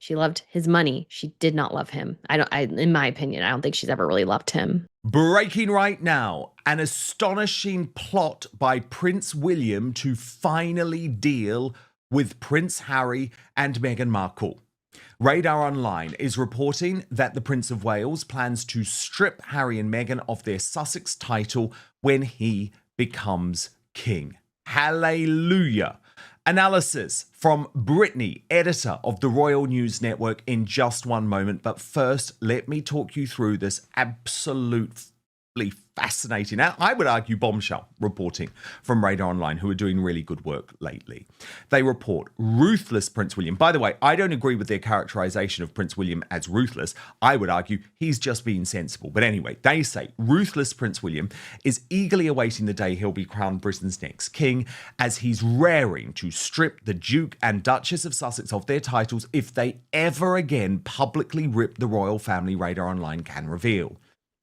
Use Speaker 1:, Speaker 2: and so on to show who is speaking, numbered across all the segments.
Speaker 1: She loved his money. She did not love him. In my opinion, I don't think she's ever really loved him.
Speaker 2: Breaking right now, an astonishing plot by Prince William to finally deal with Prince Harry and Meghan Markle. Radar Online is reporting that the Prince of Wales plans to strip Harry and Meghan of their Sussex title when he becomes king. Hallelujah. Analysis from Brittany, editor of the Royal News Network, in just one moment. But first, let me talk you through this absolutely fascinating, I would argue, bombshell reporting from Radar Online, who are doing really good work lately. They report ruthless Prince William. By the way, I don't agree with their characterization of Prince William as ruthless. I would argue he's just being sensible. But anyway, they say ruthless Prince William is eagerly awaiting the day he'll be crowned Britain's next king, as he's raring to strip the Duke and Duchess of Sussex of their titles if they ever again publicly rip the royal family, Radar Online can reveal.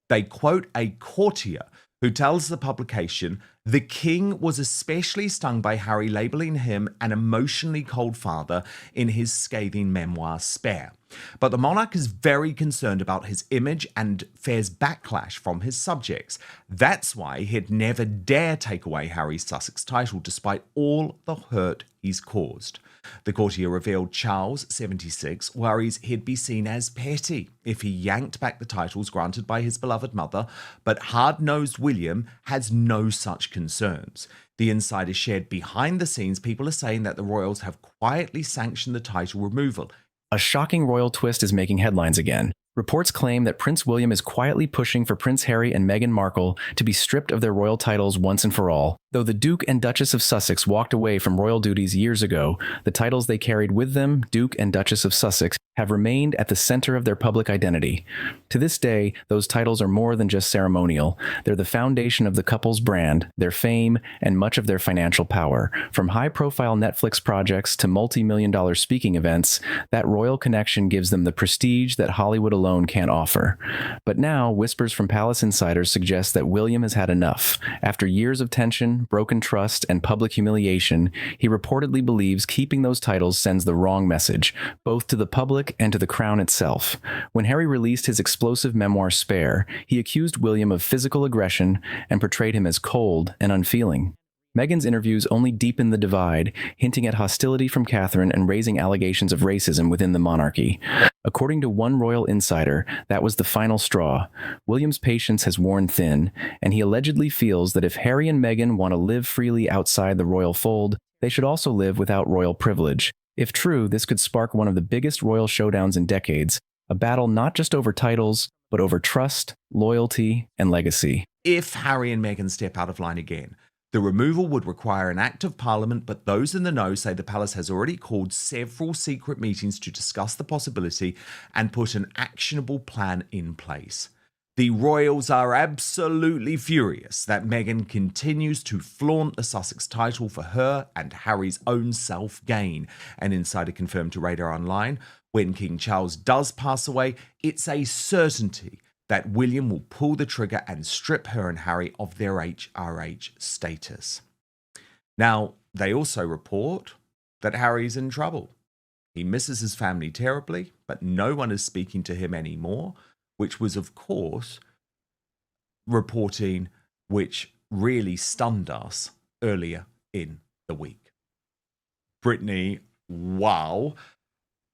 Speaker 2: They quote a courtier who tells the publication, "The king was especially stung by Harry labelling him an emotionally cold father in his scathing memoir, Spare. But the monarch is very concerned about his image and fears backlash from his subjects. That's why he'd never dare take away Harry's Sussex title, despite all the hurt he's caused." The courtier revealed Charles, 76, worries he'd be seen as petty if he yanked back the titles granted by his beloved mother, but hard-nosed William has no such concerns. The insider shared behind the scenes, people are saying that the royals have quietly sanctioned the title removal.
Speaker 3: A shocking royal twist is making headlines again. Reports claim that Prince William is quietly pushing for Prince Harry and Meghan Markle to be stripped of their royal titles once and for all. Though the Duke and Duchess of Sussex walked away from royal duties years ago, the titles they carried with them, Duke and Duchess of Sussex, have remained at the center of their public identity. To this day, those titles are more than just ceremonial. They're the foundation of the couple's brand, their fame, and much of their financial power. From high-profile Netflix projects to multi-million-dollar speaking events, that royal connection gives them the prestige that Hollywood alone can't offer. But now, whispers from palace insiders suggest that William has had enough. After years of tension, broken trust, and public humiliation, he reportedly believes keeping those titles sends the wrong message, both to the public and to the crown itself. When Harry released his explosive memoir Spare, he accused William of physical aggression and portrayed him as cold and unfeeling. Meghan's interviews only deepened the divide, hinting at hostility from Catherine and raising allegations of racism within the monarchy. According to one royal insider, that was the final straw. William's patience has worn thin, and he allegedly feels that if Harry and Meghan want to live freely outside the royal fold, they should also live without royal privilege. If true, this could spark one of the biggest royal showdowns in decades, a battle not just over titles, but over trust, loyalty, and legacy.
Speaker 2: If Harry and Meghan step out of line again, the removal would require an act of parliament, but those in the know say the palace has already called several secret meetings to discuss the possibility and put an actionable plan in place. The royals are absolutely furious that Meghan continues to flaunt the Sussex title for her and Harry's own self-gain. An insider confirmed to Radar Online, when King Charles does pass away, it's a certainty that William will pull the trigger and strip her and Harry of their HRH status. Now, they also report that Harry's in trouble. He misses his family terribly, but no one is speaking to him anymore, which was, of course, reporting which really stunned us earlier in the week. Brittany, wow.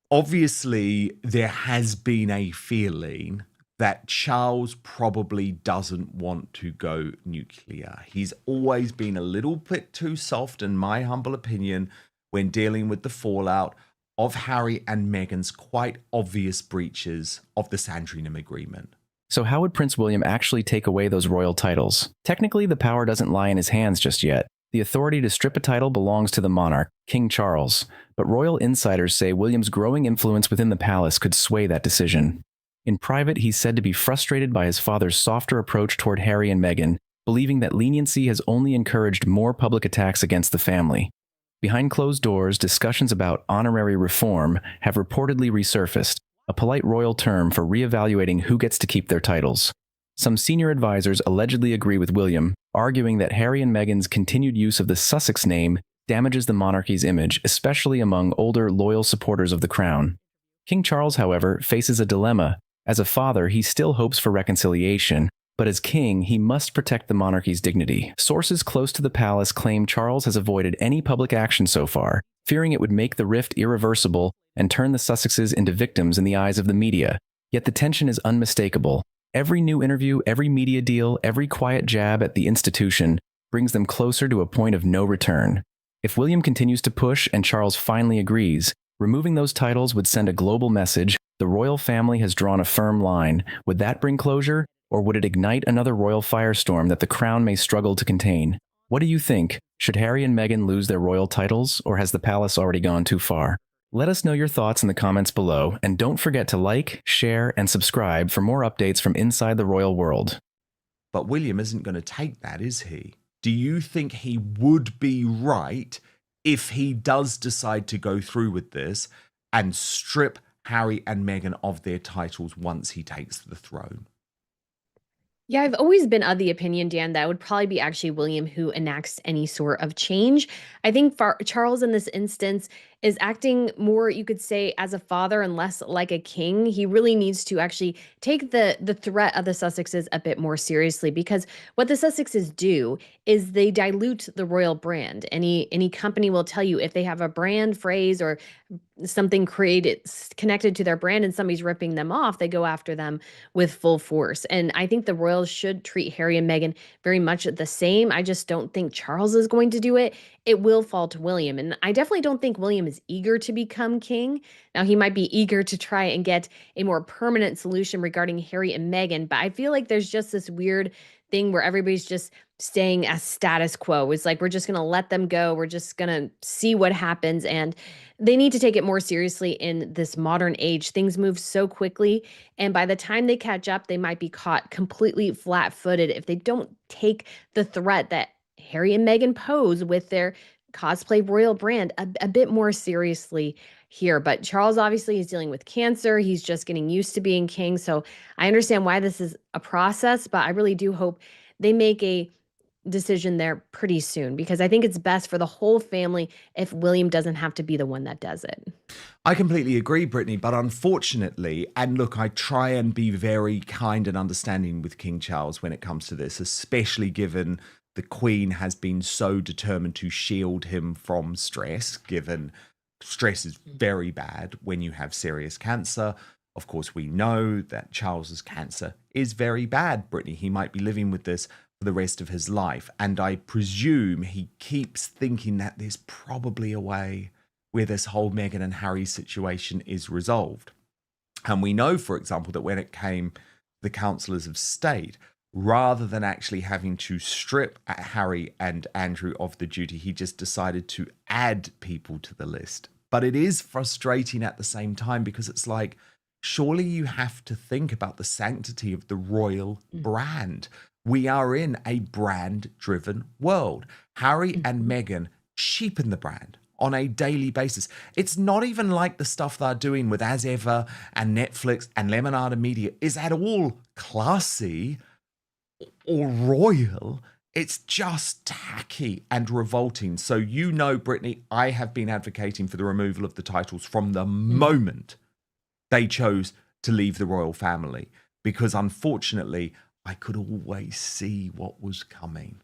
Speaker 2: Obviously, there has been a feeling that Charles probably doesn't want to go nuclear. He's always been a little bit too soft, in my humble opinion, when dealing with the fallout of Harry and Meghan's quite obvious breaches of the Sandringham Agreement.
Speaker 3: So how would Prince William actually take away those royal titles? Technically, the power doesn't lie in his hands just yet. The authority to strip a title belongs to the monarch, King Charles. But royal insiders say William's growing influence within the palace could sway that decision. In private, he's said to be frustrated by his father's softer approach toward Harry and Meghan, believing that leniency has only encouraged more public attacks against the family. Behind closed doors, discussions about honorary reform have reportedly resurfaced, a polite royal term for reevaluating who gets to keep their titles. Some senior advisors allegedly agree with William, arguing that Harry and Meghan's continued use of the Sussex name damages the monarchy's image, especially among older, loyal supporters of the crown. King Charles, however, faces a dilemma. As a father, he still hopes for reconciliation, but as king, he must protect the monarchy's dignity. Sources close to the palace claim Charles has avoided any public action so far, fearing it would make the rift irreversible and turn the Sussexes into victims in the eyes of the media. Yet the tension is unmistakable. Every new interview, every media deal, every quiet jab at the institution brings them closer to a point of no return. If William continues to push and Charles finally agrees, removing those titles would send a global message. The royal family has drawn a firm line. Would that bring closure, or would it ignite another royal firestorm that the crown may struggle to contain? What do you think? Should Harry and Meghan lose their royal titles, or has the palace already gone too far? Let us know your thoughts in the comments below, and don't forget to like, share, and subscribe for more updates from inside the royal world.
Speaker 2: But William isn't going to take that, is he? Do you think he would be right if he does decide to go through with this and strip Harry and Meghan of their titles once he takes the throne?
Speaker 1: Yeah, I've always been of the opinion, Dan, that it would probably be actually William who enacts any sort of change. I think Charles, in this instance, is acting more, you could say, as a father and less like a king. He really needs to actually take the threat of the Sussexes a bit more seriously, because what the Sussexes do is they dilute the royal brand. Any company will tell you if they have a brand phrase or something created connected to their brand and somebody's ripping them off, they go after them with full force. And I think the royals should treat Harry and Meghan very much the same. I just don't think Charles is going to do it. It will fall to William. And I definitely don't think William is eager to become king. Now, he might be eager to try and get a more permanent solution regarding Harry and Meghan, but I feel like there's just this weird thing where everybody's just staying as status quo. It's like we're just going to let them go. We're just going to see what happens. And they need to take it more seriously in this modern age. Things move so quickly. And by the time they catch up, they might be caught completely flat footed if they don't take the threat that Harry and Meghan pose with their cosplay royal brand a bit more seriously here. But Charles obviously is dealing with cancer. He's just getting used to being king. So I understand why this is a process, but I really do hope they make a decision there pretty soon, because I think it's best for the whole family if William doesn't have to be the one that does it.
Speaker 2: I completely agree, Brittany, but unfortunately, and look, I try and be very kind and understanding with King Charles when it comes to this, especially given the Queen has been so determined to shield him from stress, given stress is very bad when you have serious cancer. Of course, we know that Charles's cancer is very bad, Brittany. He might be living with this for the rest of his life. And I presume he keeps thinking that there's probably a way where this whole Meghan and Harry situation is resolved. And we know, for example, that when it came to the councillors of state, rather than actually having to strip Harry and Andrew of the duty, he just decided to add people to the list. But it is frustrating at the same time, because it's like, surely you have to think about the sanctity of the royal brand. We are in a brand-driven world. Harry and Meghan cheapen the brand on a daily basis. It's not even like the stuff they're doing with As Ever and Netflix and Lemonade Media is at all classy or royal. It's just tacky and revolting. So you know, Brittany, I have been advocating for the removal of the titles from the moment they chose to leave the royal family, because unfortunately, I could always see what was coming.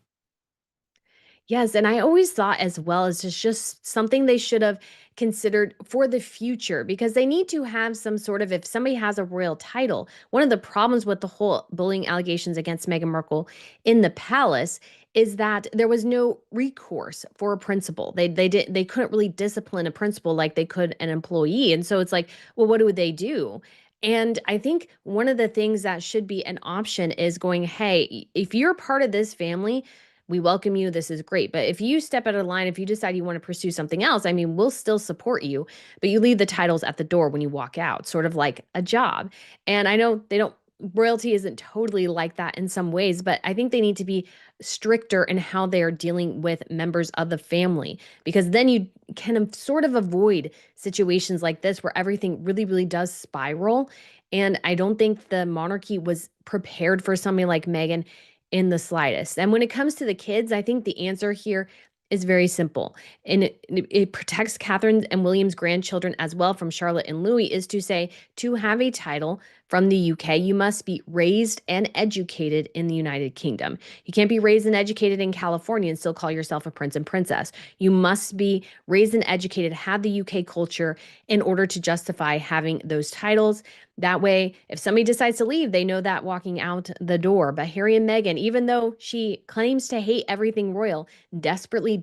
Speaker 1: Yes, and I always thought as well as it's just something they should have considered for the future, because they need to have some sort of, if somebody has a royal title, one of the problems with the whole bullying allegations against Meghan Markle in the palace is that there was no recourse for a principal. They couldn't really discipline a principal like they could an employee. And so it's like, well, what do they do? And I think one of the things that should be an option is going, hey, if you're part of this family, we welcome you. This is great. But if you step out of line, if you decide you want to pursue something else, I mean, we'll still support you, but you leave the titles at the door when you walk out, sort of like a job. And I know they don't, royalty isn't totally like that in some ways, but I think they need to be stricter in how they are dealing with members of the family, because then you can sort of avoid situations like this where everything really, really does spiral. And I don't think the monarchy was prepared for somebody like Meghan in the slightest. And when it comes to the kids, I think the answer here is very simple, and it protects Catherine and William's grandchildren as well from Charlotte and Louis, is to say, to have a title from the UK, you must be raised and educated in the United Kingdom. You can't be raised and educated in California and still call yourself a prince and princess. You must be raised and educated, have the UK culture in order to justify having those titles. That way, if somebody decides to leave, they know that walking out the door. But Harry and Meghan, even though she claims to hate everything royal, desperately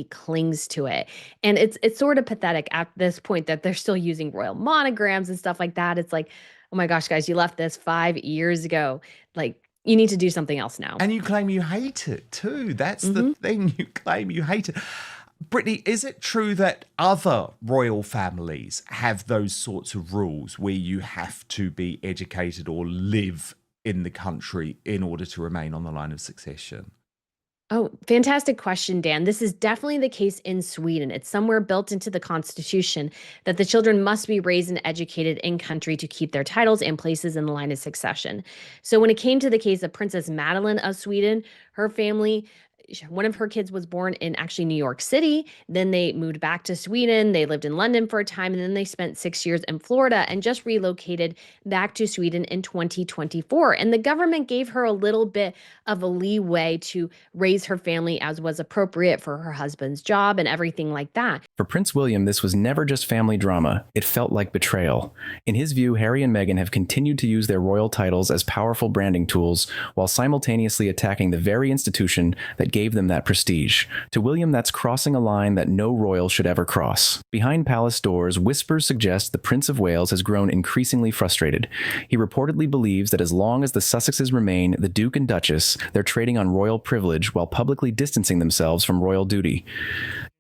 Speaker 1: clings to it. And it's sort of pathetic at this point that they're still using royal monograms and stuff like that. It's like, oh my gosh, guys, you left this 5 years ago. Like, you need to do something else now.
Speaker 2: And you claim you hate it too. That's the
Speaker 1: Mm-hmm.
Speaker 2: thing. You claim you hate it. Brittany, is it true that other royal families have those sorts of rules where you have to be educated or live in the country in order to remain on the line of succession?
Speaker 1: Oh, fantastic question, Dan. This is definitely the case in Sweden. It's somewhere built into the constitution that the children must be raised and educated in country to keep their titles and places in the line of succession. So when it came to the case of Princess Madeline of Sweden, her family, one of her kids was born in actually New York City. Then they moved back to Sweden. They lived in London for a time, and then they spent 6 years in Florida and just relocated back to Sweden in 2024. And the government gave her a little bit of a leeway to raise her family as was appropriate for her husband's job and everything like that.
Speaker 3: For Prince William, this was never just family drama. It felt like betrayal. In his view, Harry and Meghan have continued to use their royal titles as powerful branding tools while simultaneously attacking the very institution that gave them that prestige. To William, that's crossing a line that no royal should ever cross. Behind palace doors, whispers suggest the Prince of Wales has grown increasingly frustrated. He reportedly believes that as long as the Sussexes remain the Duke and Duchess, they're trading on royal privilege while publicly distancing themselves from royal duty.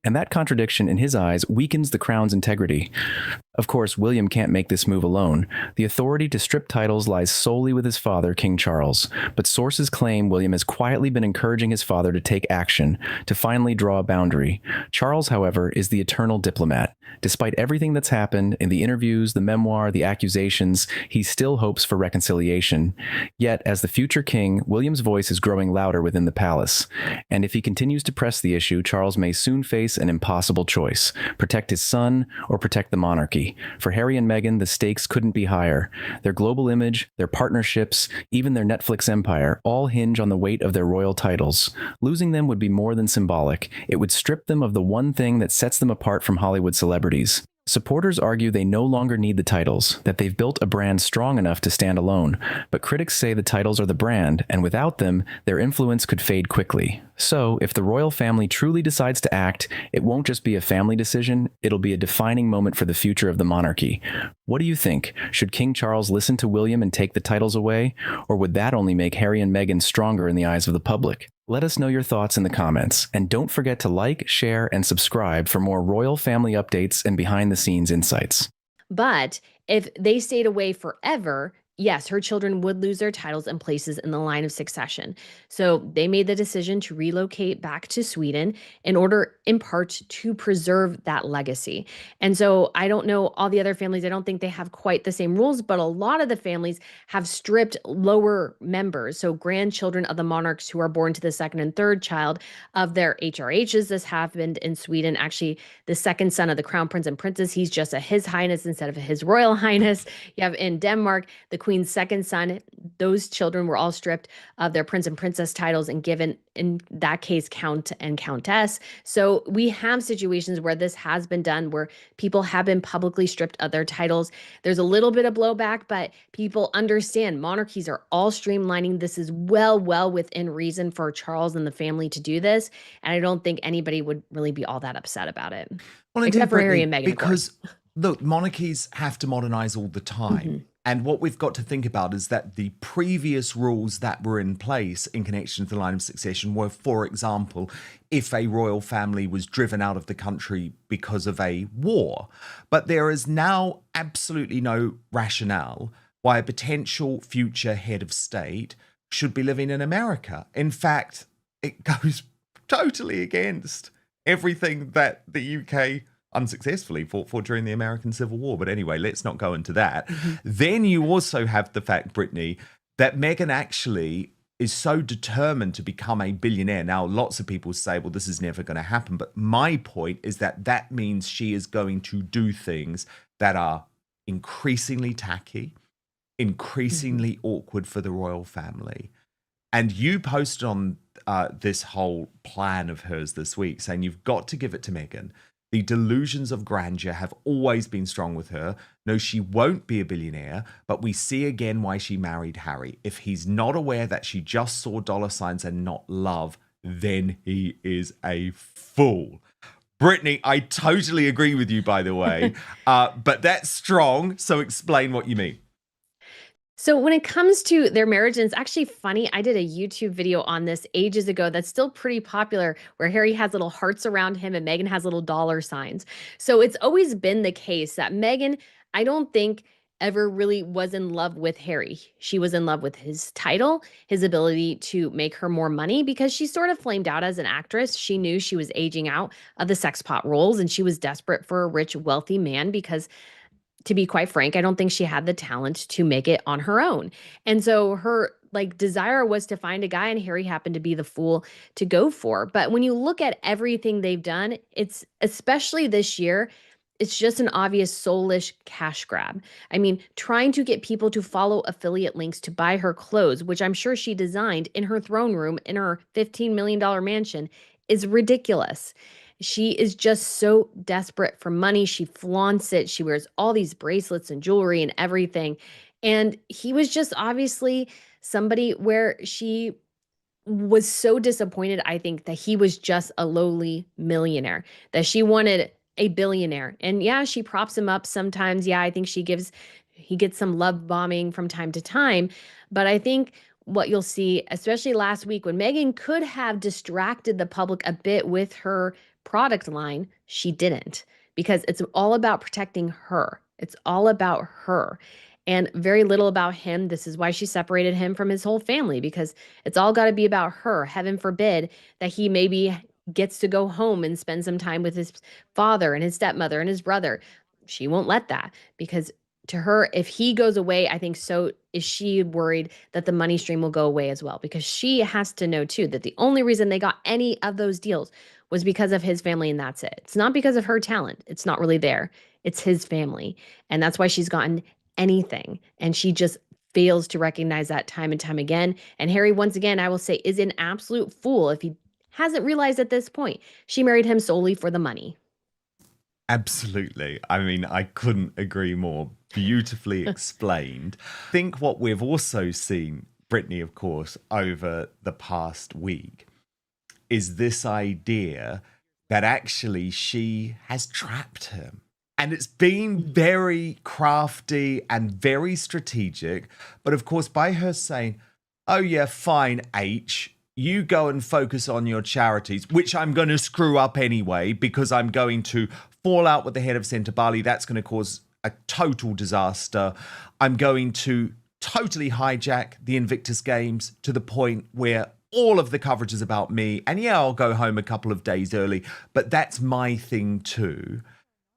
Speaker 3: And that contradiction, in his eyes, weakens the crown's integrity. Of course, William can't make this move alone. The authority to strip titles lies solely with his father, King Charles. But sources claim William has quietly been encouraging his father to take action, to finally draw a boundary. Charles, however, is the eternal diplomat. Despite everything that's happened in the interviews, the memoir, the accusations, he still hopes for reconciliation. Yet, as the future king, William's voice is growing louder within the palace. And if he continues to press the issue, Charles may soon face an impossible choice: protect his son or protect the monarchy. For Harry and Meghan, the stakes couldn't be higher. Their global image, their partnerships, even their Netflix empire, all hinge on the weight of their royal titles. Losing them would be more than symbolic. It would strip them of the one thing that sets them apart from Hollywood celebrities. Supporters argue they no longer need the titles, that they've built a brand strong enough to stand alone. But critics say the titles are the brand, and without them, their influence could fade quickly. So, if the royal family truly decides to act, it won't just be a family decision, it'll be a defining moment for the future of the monarchy. What do you think? Should King Charles listen to William and take the titles away? Or would that only make Harry and Meghan stronger in the eyes of the public? Let us know your thoughts in the comments, and don't forget to like, share, and subscribe for more royal family updates and behind-the-scenes insights.
Speaker 1: But if they stayed away forever, yes, her children would lose their titles and places in the line of succession. So they made the decision to relocate back to Sweden in order, in part, to preserve that legacy. And so I don't know all the other families. I don't think they have quite the same rules, but a lot of the families have stripped lower members, so grandchildren of the monarchs who are born to the second and third child, of their HRHs. This happened in Sweden. Actually, the second son of the crown prince and princess, he's just a His Highness instead of a His Royal Highness. You have in Denmark, the Queen's second son, those children were all stripped of their prince and princess titles and given, in that case, count and countess. So we have situations where this has been done, where people have been publicly stripped of their titles. There's a little bit of blowback, but people understand monarchies are all streamlining. This is well within reason for Charles and the family to do this. And I don't think anybody would really be all that upset about it.
Speaker 2: Well,
Speaker 1: Except
Speaker 2: indeed,
Speaker 1: for Harry
Speaker 2: Brittany,
Speaker 1: and Meghan, of course.
Speaker 2: because look, monarchies have to modernize all the time. And what we've got to think about is that the previous rules that were in place in connection to the line of succession were, for example, if a royal family was driven out of the country because of a war. But there is now absolutely no rationale why a potential future head of state should be living in America. In fact, it goes totally against everything that the UK unsuccessfully fought for during the American Civil War. But anyway, let's not go into that. Then you also have the fact, Brittany, that Meghan actually is so determined to become a billionaire. Now, lots of people say, well, this is never going to happen. But my point is that that means she is going to do things that are increasingly tacky,
Speaker 1: Mhm.
Speaker 2: increasingly awkward for the royal family. And you posted on this whole plan of hers this week saying you've got to give it to Meghan. The delusions of grandeur have always been strong with her. No, she won't be a billionaire, but we see again why she married Harry. If he's not aware that she just saw dollar signs and not love, then he is a fool. Brittany, I totally agree with you, by the way, but that's strong. So explain what you mean.
Speaker 1: So when it comes to their marriage, and it's actually funny, I did a YouTube video on this ages ago that's still pretty popular, where Harry has little hearts around him and Meghan has little dollar signs. So it's always been the case that Meghan, I don't think ever really was in love with Harry. She was in love with his title, his ability to make her more money because she sort of flamed out as an actress. She knew she was aging out of the sex pot roles and she was desperate for a rich, wealthy man because to be quite frank, I don't think she had the talent to make it on her own. And so her like desire was to find a guy and Harry happened to be the fool to go for. But when you look at everything they've done, it's especially this year, it's just an obvious soulish cash grab. I mean, trying to get people to follow affiliate links to buy her clothes, which I'm sure she designed in her throne room in her $15 million mansion, is ridiculous. She is just so desperate for money. She flaunts it. She wears all these bracelets and jewelry and everything. And he was just obviously somebody where she was so disappointed, I think, that he was just a lowly millionaire, that she wanted a billionaire. And yeah, she props him up sometimes. Yeah, I think he gets some love bombing from time to time. But I think what you'll see, especially last week when Meghan could have distracted the public a bit with her product line, she didn't because it's all about protecting her. It's all about her and very little about him. This is why she separated him from his whole family because it's all got to be about her. Heaven forbid that he maybe gets to go home and spend some time with his father and his stepmother and his brother. She won't let that because to her, if he goes away, I think so is she worried that the money stream will go away as well because she has to know too that the only reason they got any of those deals was because of his family and that's it. It's not because of her talent. It's not really there. It's his family. And that's why she's gotten anything. And she just fails to recognize that time and time again. And Harry, once again, I will say, is an absolute fool if he hasn't realized at this point she married him solely for the money.
Speaker 2: Absolutely. I mean, I couldn't agree more. Beautifully explained. I think what we've also seen, Brittany, of course, over the past week is this idea that actually she has trapped him. And it's been very crafty and very strategic. But of course, by her saying, oh, yeah, fine, H, you go and focus on your charities, which I'm going to screw up anyway, because I'm going to fall out with the head of Centre Bali. That's going to cause a total disaster. I'm going to totally hijack the Invictus Games to the point where all of the coverage is about me. And yeah, I'll go home a couple of days early, but that's my thing too.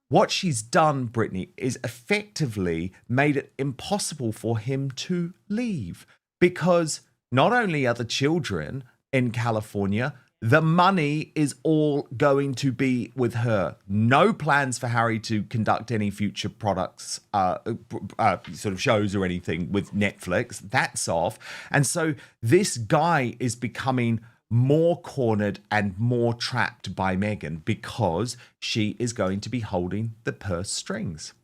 Speaker 2: What she's done, Brittany, is effectively made it impossible for him to leave because not only are the children in California, the money is all going to be with her. No plans for Harry to conduct any future products, sort of shows or anything with Netflix. That's off. And so this guy is becoming more cornered and more trapped by Meghan because she is going to be holding the purse strings.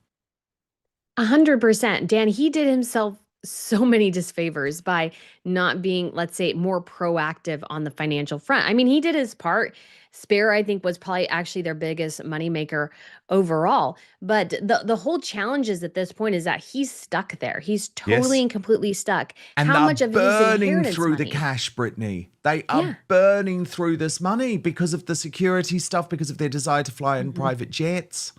Speaker 1: 100%. Dan, he did himself so many disfavors by not being, let's say, more proactive on the financial front. I mean, he did his part. Spare, I think, was probably actually their biggest moneymaker overall. But the whole challenge is at this point is that he's stuck there. He's totally
Speaker 2: Yes.
Speaker 1: and completely stuck.
Speaker 2: And
Speaker 1: How
Speaker 2: they're
Speaker 1: much of his
Speaker 2: burning
Speaker 1: inheritance
Speaker 2: through the
Speaker 1: money?
Speaker 2: cash, Brittany. They
Speaker 1: Yeah.
Speaker 2: are burning through this money because of the security stuff, because of their desire to fly in
Speaker 1: Mhm.
Speaker 2: private jets.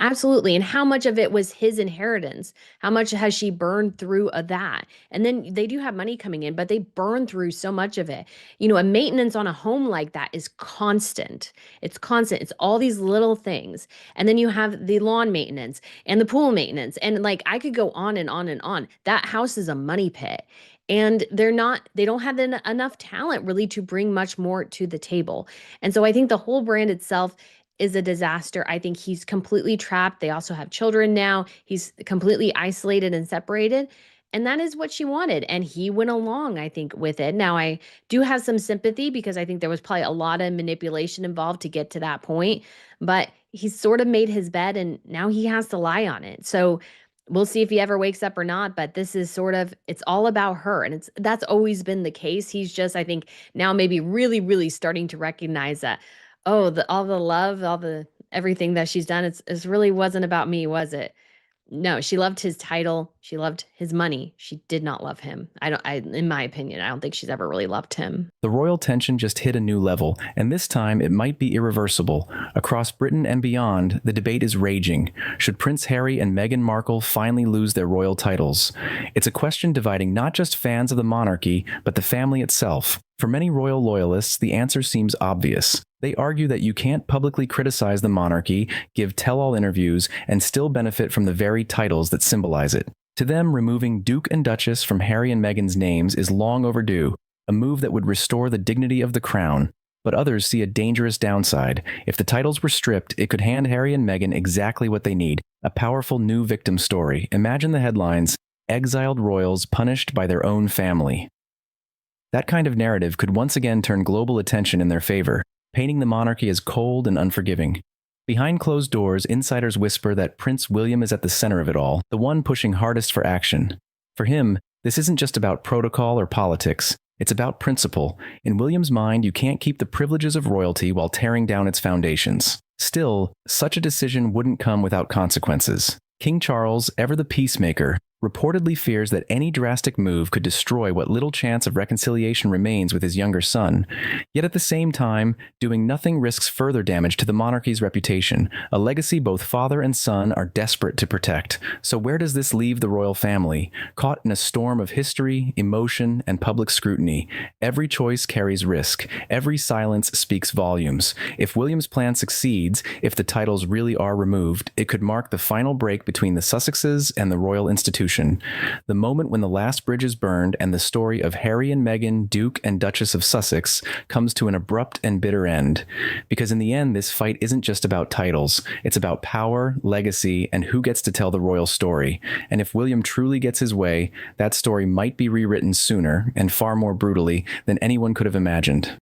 Speaker 1: Absolutely. And how much of it was his inheritance? How much has she burned through of that? And then they do have money coming in, but they burn through so much of it. You know, a maintenance on a home like that is constant. It's constant. It's all these little things. And then you have the lawn maintenance and the pool maintenance. And like I could go on and on and on. That house is a money pit. and they don't have enough talent really to bring much more to the table. And so I think the whole brand itself is a disaster. I think he's completely trapped. They also have children now. He's completely isolated and separated. And that is what she wanted. And he went along, I think, with it. Now, I do have some sympathy because I think there was probably a lot of manipulation involved to get to that point. But he's sort of made his bed and now he has to lie on it. So we'll see if he ever wakes up or not. But this is sort of, it's all about her. And that's always been the case. He's just, I think, now maybe really, really starting to recognize that, oh, all the love, all the everything that she's done, it's really wasn't about me, was it? No, she loved his title. She loved his money. She did not love him. In my opinion, I don't think she's ever really loved him.
Speaker 3: The royal tension just hit a new level, and this time it might be irreversible. Across Britain and beyond, the debate is raging. Should Prince Harry and Meghan Markle finally lose their royal titles? It's a question dividing not just fans of the monarchy, but the family itself. For many royal loyalists, the answer seems obvious. They argue that you can't publicly criticize the monarchy, give tell-all interviews, and still benefit from the very titles that symbolize it. To them, removing Duke and Duchess from Harry and Meghan's names is long overdue, a move that would restore the dignity of the crown. But others see a dangerous downside. If the titles were stripped, it could hand Harry and Meghan exactly what they need, a powerful new victim story. Imagine the headlines, "Exiled royals punished by their own family." That kind of narrative could once again turn global attention in their favor, painting the monarchy as cold and unforgiving. Behind closed doors, insiders whisper that Prince William is at the center of it all, the one pushing hardest for action. For him, this isn't just about protocol or politics. It's about principle. In William's mind, you can't keep the privileges of royalty while tearing down its foundations. Still, such a decision wouldn't come without consequences. King Charles, ever the peacemaker, reportedly fears that any drastic move could destroy what little chance of reconciliation remains with his younger son. Yet at the same time, doing nothing risks further damage to the monarchy's reputation, a legacy both father and son are desperate to protect. So where does this leave the royal family? Caught in a storm of history, emotion, and public scrutiny, every choice carries risk. Every silence speaks volumes. If William's plan succeeds, if the titles really are removed, it could mark the final break between the Sussexes and the royal institution. The moment when the last bridge is burned and the story of Harry and Meghan, Duke and Duchess of Sussex, comes to an abrupt and bitter end. Because in the end, this fight isn't just about titles. It's about power, legacy, and who gets to tell the royal story. And if William truly gets his way, that story might be rewritten sooner and far more brutally than anyone could have imagined.